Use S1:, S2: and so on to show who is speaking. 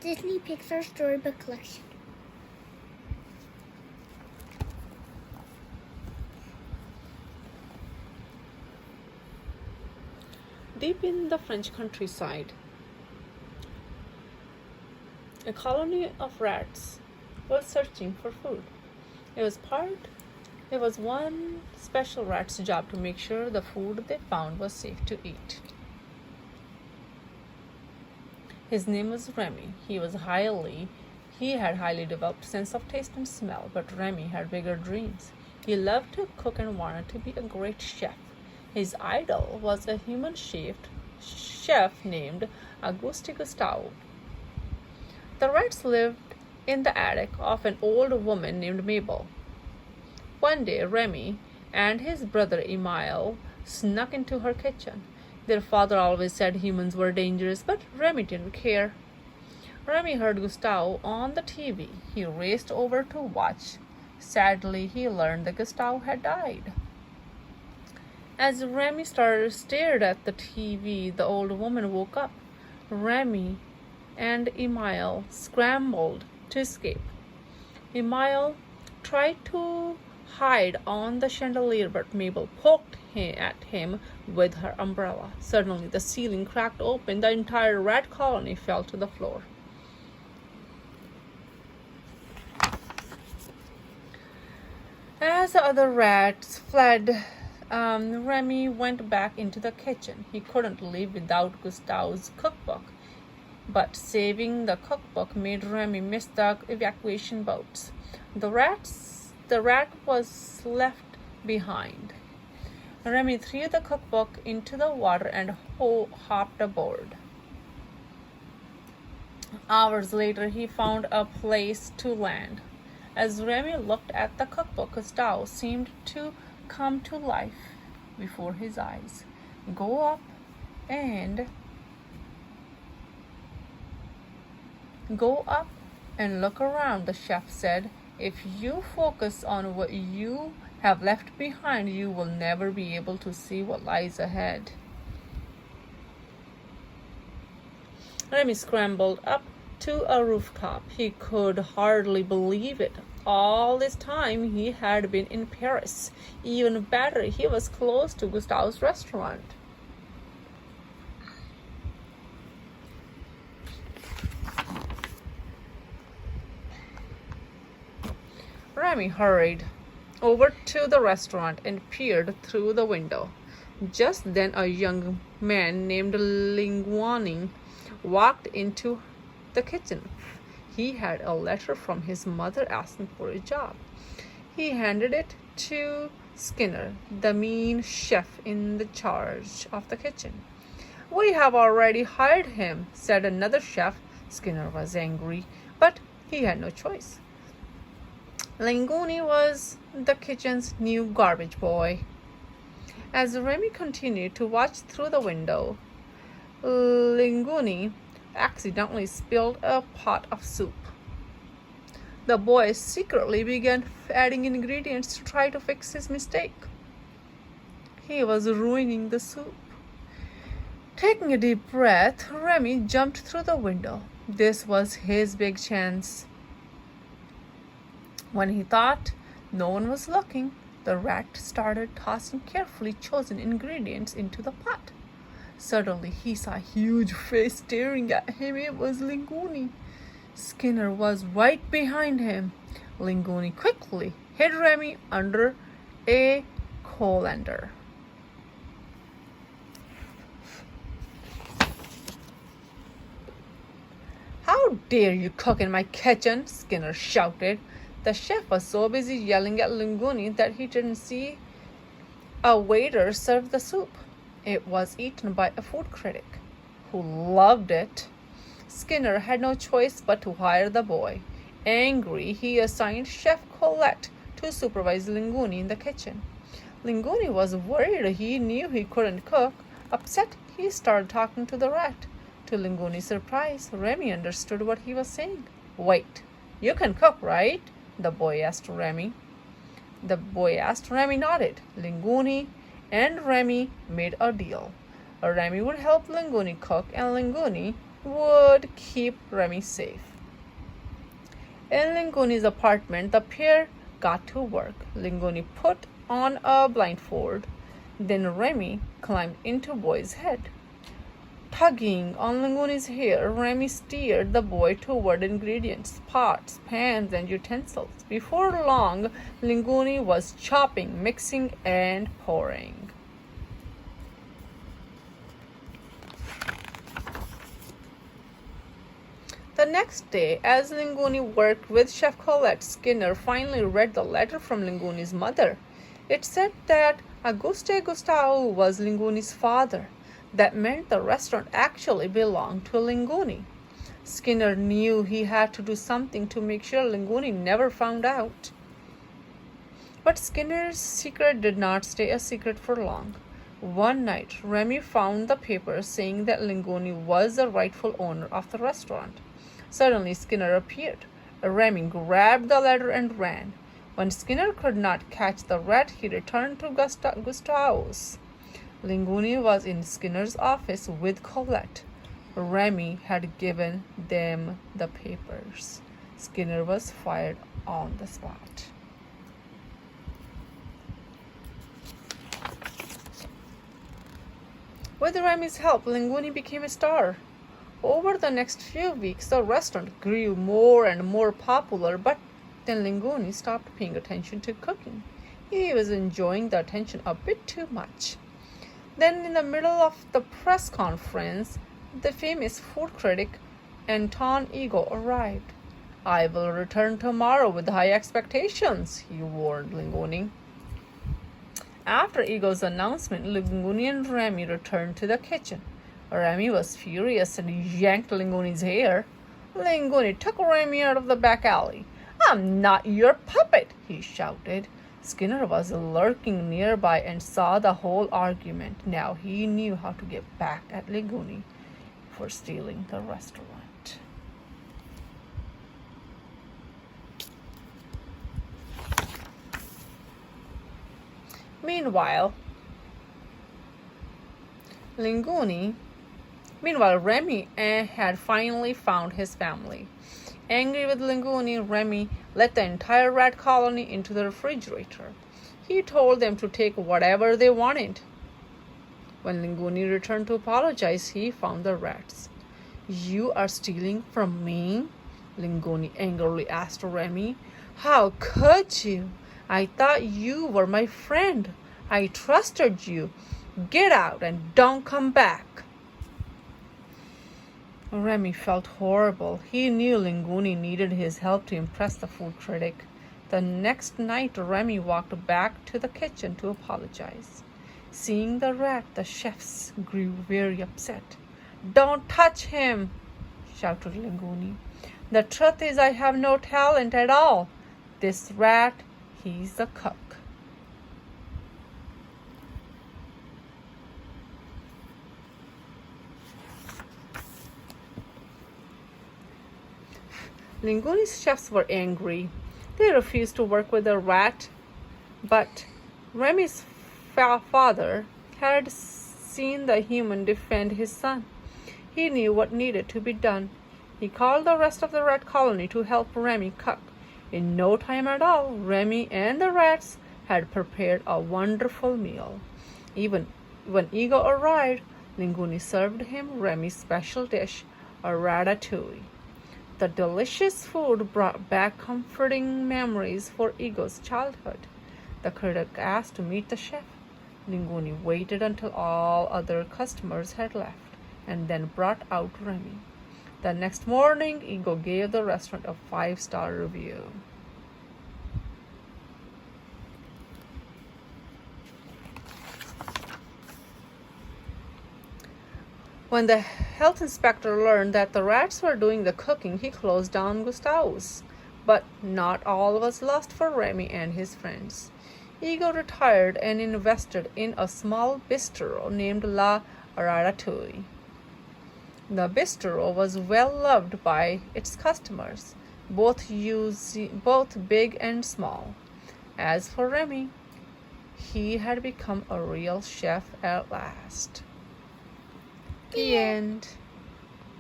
S1: Disney Pixar Storybook Collection.
S2: Deep in the French countryside, a colony of rats was searching for food. It was one special rat's job to make sure the food they found was safe to eat. His name was Remy. He had highly developed sense of taste and smell, but Remy had bigger dreams. He loved to cook and wanted to be a great chef. His idol was a human chef named Gusteau. The rats lived in the attic of an old woman named Mabel. One day, Remy and his brother Emile snuck into her kitchen. Their father always said humans were dangerous, but Remy didn't care. Remy heard Gusteau on the TV. He raced over to watch. Sadly, he learned that Gusteau had died. As Remy stared at the TV, the old woman woke up. Remy and Emile scrambled to escape. Emile tried to hide on the chandelier, but Mabel poked at him with her umbrella. Suddenly, the ceiling cracked open. The entire rat colony fell to the floor. As the other rats fled, Remy went back into the kitchen. He couldn't live without Gusteau's cookbook, but saving the cookbook made Remy miss the evacuation boats. The rat was left behind. Remy threw the cookbook into the water and hopped aboard. Hours later, he found a place to land. As Remy looked at the cookbook, Gusteau seemed to come to life before his eyes. Go up and look around, the chef said. If you focus on what you have left behind, you will never be able to see what lies ahead. Remy scrambled up to a rooftop. He could hardly believe it. All this time he had been in Paris. Even better, he was close to Gusteau's restaurant. Remy hurried over to the restaurant and peered through the window. Just then a young man named Linguini walked into the kitchen. He had a letter from his mother asking for a job. He handed it to Skinner, the mean chef in charge of the kitchen. "We have already hired him," said another chef. Skinner was angry, but he had no choice. Linguini was the kitchen's new garbage boy. As Remy continued to watch through the window, Linguini accidentally spilled a pot of soup. The boy secretly began adding ingredients to try to fix his mistake. He was ruining the soup. Taking a deep breath, Remy jumped through the window. This was his big chance. When he thought no one was looking, the rat started tossing carefully chosen ingredients into the pot. Suddenly, he saw a huge face staring at him. It was Linguini. Skinner was right behind him. Linguini quickly hid Remy under a colander. "How dare you cook in my kitchen?" Skinner shouted. The chef was so busy yelling at Linguini that he didn't see a waiter serve the soup. It was eaten by a food critic, who loved it. Skinner had no choice but to hire the boy. Angry, he assigned Chef Colette to supervise Linguini in the kitchen. Linguini was worried. He knew he couldn't cook. Upset, he started talking to the rat. To Linguini's surprise, Remy understood what he was saying. "Wait, you can cook, right?" The boy asked Remy. Remy nodded. Linguini and Remy made a deal. Remy would help Linguini cook, and Linguini would keep Remy safe. In Linguini's apartment, the pair got to work. Linguini put on a blindfold. Then Remy climbed into boy's head. Tugging on Linguini's hair, Remy steered the boy toward ingredients, pots, pans, and utensils. Before long, Linguini was chopping, mixing, and pouring. The next day, as Linguini worked with Chef Colette, Skinner finally read the letter from Linguini's mother. It said that Auguste Gusteau was Linguini's father. That meant the restaurant actually belonged to Linguini. Skinner knew he had to do something to make sure Linguini never found out. But Skinner's secret did not stay a secret for long. One night, Remy found the paper saying that Linguini was the rightful owner of the restaurant. Suddenly, Skinner appeared. Remy grabbed the letter and ran. When Skinner could not catch the rat, he returned to Gusteau's. Linguini was in Skinner's office with Colette. Remy had given them the papers. Skinner was fired on the spot. With Remy's help, Linguini became a star. Over the next few weeks, the restaurant grew more and more popular, but then Linguini stopped paying attention to cooking. He was enjoying the attention a bit too much. Then, in the middle of the press conference, the famous food critic Anton Ego arrived. "I will return tomorrow with high expectations," he warned Linguini. After Ego's announcement, Linguini and Remy returned to the kitchen. Remy was furious and yanked Linguini's hair. Linguini took Remy out of the back alley. "I'm not your puppet," he shouted. Skinner was lurking nearby and saw the whole argument. Now he knew how to get back at Linguini for stealing the restaurant. Meanwhile, Remy had finally found his family. Angry with Linguini, Remy let the entire rat colony into the refrigerator. He told them to take whatever they wanted. When Linguini returned to apologize, he found the rats. "You are stealing from me?" Linguini angrily asked Remy. "How could you? I thought you were my friend. I trusted you. Get out and don't come back." Remy felt horrible. He knew Linguini needed his help to impress the food critic. The next night, Remy walked back to the kitchen to apologize. Seeing the rat, the chefs grew very upset. "Don't touch him," shouted Linguini. "The truth is I have no talent at all. This rat, he's the cook." Linguini's chefs were angry. They refused to work with the rat, but Remy's father had seen the human defend his son. He knew what needed to be done. He called the rest of the rat colony to help Remy cook. In no time at all, Remy and the rats had prepared a wonderful meal. Even when Ego arrived, Linguini served him Remy's special dish, a ratatouille. The delicious food brought back comforting memories for Ego's childhood. The critic asked to meet the chef. Linguini waited until all other customers had left and then brought out Remy. The next morning, Ego gave the restaurant a 5-star review. When the health inspector learned that the rats were doing the cooking, he closed down Gusteau's. But not all was lost for Remy and his friends. Ego retired and invested in a small bistro named La Ratatouille. The bistro was well loved by its customers, both big and small. As for Remy, he had become a real chef at last. The end.